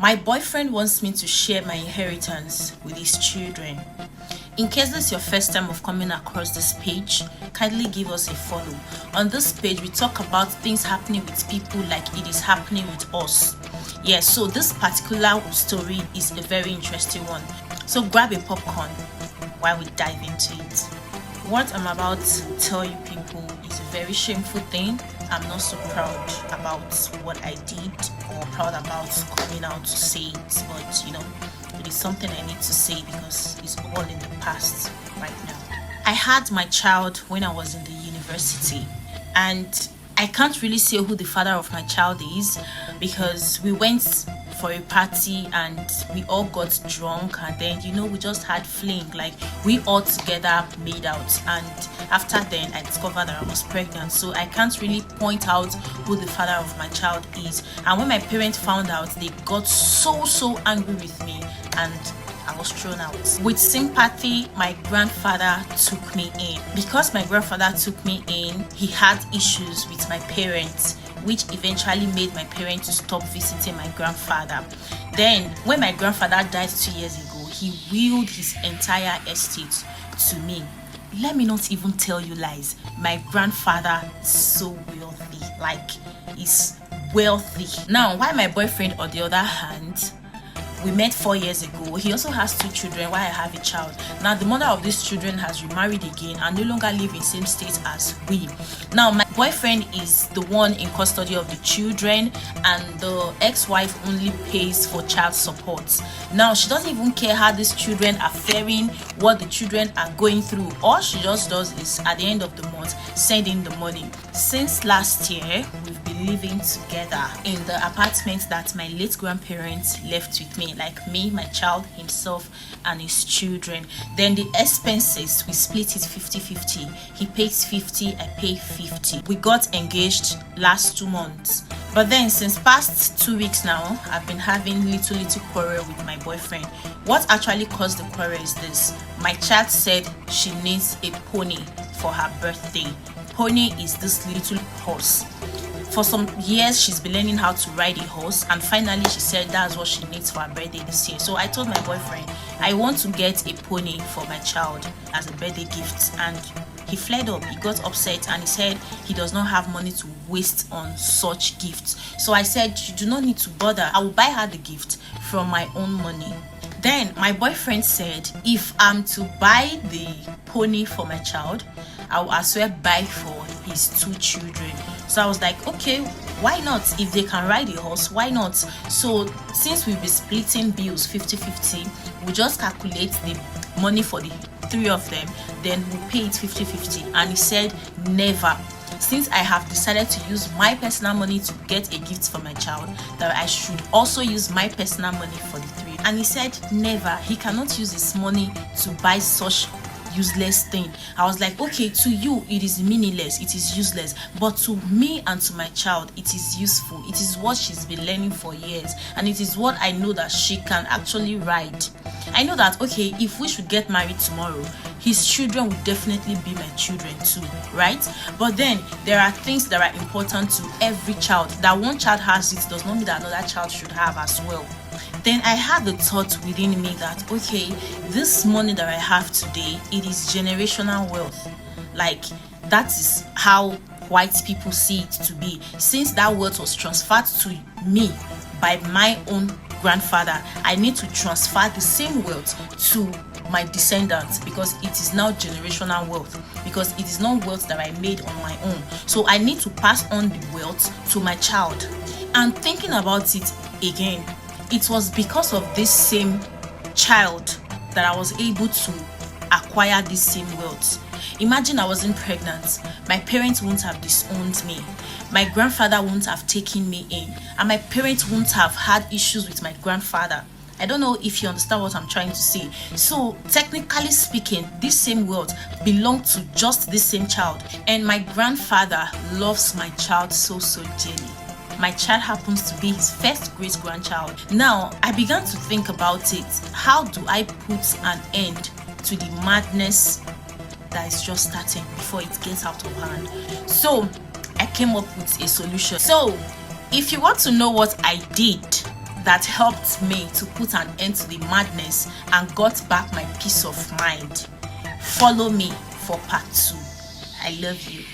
My boyfriend wants me to share my inheritance with his children. In case this is your first time of coming across this page, kindly give us a follow. On this page, we talk about things happening with people like it is happening with us. Yes, so this particular story is a very interesting one. So grab a popcorn while we dive into it. What I'm about to tell you people is a very shameful thing. I'm not so proud about what I did or proud about coming out to say it, but it is something I need to say because it's all in the past right now. I had my child when I was in the university, and I can't really say who the father of my child is because we went for a party and we all got drunk, and then we just had fling, like we all together made out, and after then I discovered that I was pregnant. So I can't really point out who the father of my child is, and when my parents found out, they got so angry with me and I was thrown out. With sympathy, my grandfather took me in. Because my grandfather took me in, he had issues with my parents, which eventually made my parents to stop visiting my grandfather. Then, when my grandfather died 2 years ago, he willed his entire estate to me. Let me not even tell you lies. My grandfather is so wealthy. Like, he's wealthy. Now, while my boyfriend, on the other hand, we met 4 years ago. He also has 2 children while I have a child. Now, the mother of these children has remarried again and no longer live in same state as we. Now, my boyfriend is the one in custody of the children, and the ex-wife only pays for child support. Now, she doesn't even care how these children are faring, what the children are going through. All she just does is, at the end of the month, send in the money. Since last year, we've been living together in the apartment that my late grandparents left with me, like me, my child, himself, and his children. Then the expenses, we split it 50-50. He pays 50, I pay 50. We got engaged last 2 months. But then since past 2 weeks now, I've been having little quarrel with my boyfriend. What actually caused the quarrel is this. My child said she needs a pony for her birthday. Pony is this little horse. For some years, she's been learning how to ride a horse, and finally she said that's what she needs for her birthday this year. So I told my boyfriend, I want to get a pony for my child as a birthday gift, and he flared up, he got upset, and he said he does not have money to waste on such gifts. So I said, you do not need to bother, I will buy her the gift from my own money. Then my boyfriend said, if I'm to buy the pony for my child, I will as well buy for his 2 children. So I was like, okay, why not? If they can ride a horse, why not? So since we'll be splitting bills 50-50, we just calculate the money for the 3 of them, then we'll pay it 50-50. And he said, never. Since I have decided to use my personal money to get a gift for my child, that I should also use my personal money for the 3. And he said, never. He cannot use his money to buy such useless thing. I was like, okay, to you it is meaningless, it is useless, but to me and to my child it is useful. It is what she's been learning for years, and it is what I know that she can actually ride. I know that, okay, if we should get married tomorrow, his children will definitely be my children too, right? But then there are things that are important to every child. That one child has it does not mean that another child should have as well. Then I had the thought within me that, okay, this money that I have today, it is generational wealth. Like, that is how white people see it to be. Since that wealth was transferred to me by my own grandfather, I need to transfer the same wealth to my descendants, because it is now generational wealth, because it is not wealth that I made on my own. So I need to pass on the wealth to my child. And thinking about it again, it was because of this same child that I was able to acquire this same wealth. Imagine I wasn't pregnant, my parents wouldn't have disowned me, my grandfather wouldn't have taken me in, and my parents wouldn't have had issues with my grandfather. I don't know if you understand what I'm trying to say. So technically speaking, this same wealth belonged to just this same child, and my grandfather loves my child so dearly. My child happens to be his first great grandchild. Now, I began to think about it. How do I put an end to the madness that is just starting before it gets out of hand? So, I came up with a solution. So, if you want to know what I did that helped me to put an end to the madness and got back my peace of mind. Follow me for part 2. I love you.